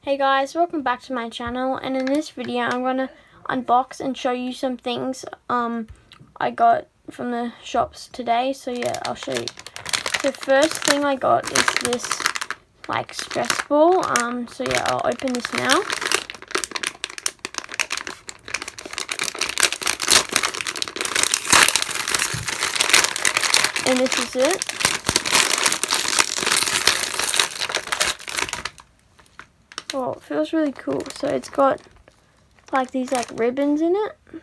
Hey guys, welcome back to my channel, and in this video I'm going to unbox and show you some things I got from the shops today. So yeah, I'll show you. The first thing I got is this like stress ball. So yeah, I'll open this now. And this is it. Oh, it feels really cool. So it's got like these like ribbons in it,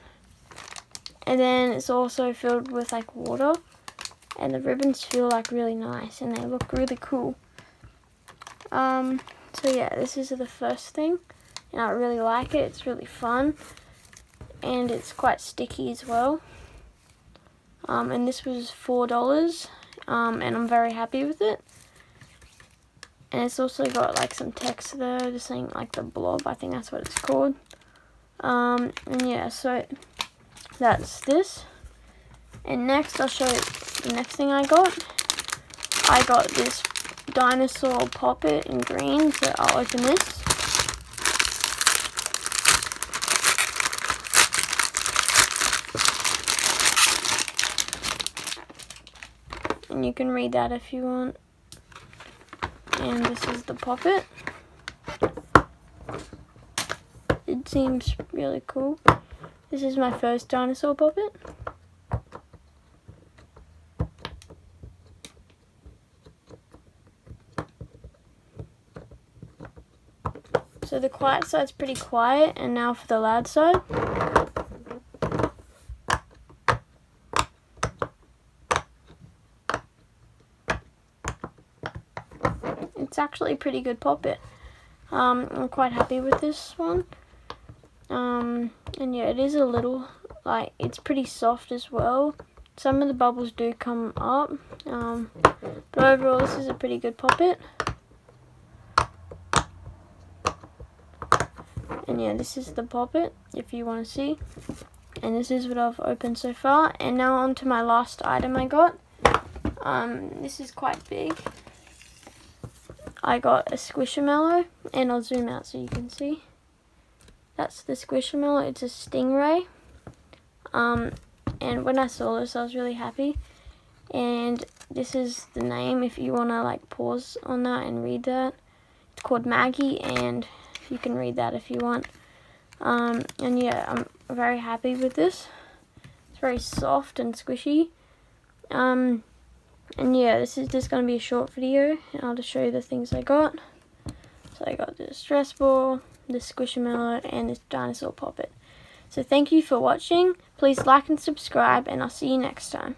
and then it's also filled with like water, and the ribbons feel like really nice and they look really cool. So yeah, this is the first thing, and I really like it. It's really fun, and it's quite sticky as well. And this was $4, and I'm very happy with it. And it's also got like some text there, just saying like the blob, I think that's what it's called. And yeah, so that's this. And next I'll show you the next thing I got. I got this dinosaur poppet in green, so I'll open this. And you can read that if you want. And this is the poppet. It seems really cool. This is my first dinosaur poppet. So the quiet side's pretty quiet, and now for the loud side. It's actually a pretty good poppet. I'm quite happy with this one. And yeah, it is a little, like, it's pretty soft as well. Some of the bubbles do come up. But overall, this is a pretty good poppet. And yeah, this is the poppet, if you want to see. And this is what I've opened so far. And now on to my last item I got. This is quite big. I got a squishmallow, and I'll zoom out so you can see. That's the squishmallow. It's a stingray. And when I saw this, I was really happy. And this is the name, if you want to like pause on that and read that. It's called Maggie, and you can read that if you want. And yeah, I'm very happy with this. It's very soft and squishy. And yeah, this is just going to be a short video, and I'll just show you the things I got. So I got this stress ball, this squishmallow, and this dinosaur poppet. So thank you for watching. Please like and subscribe, and I'll see you next time.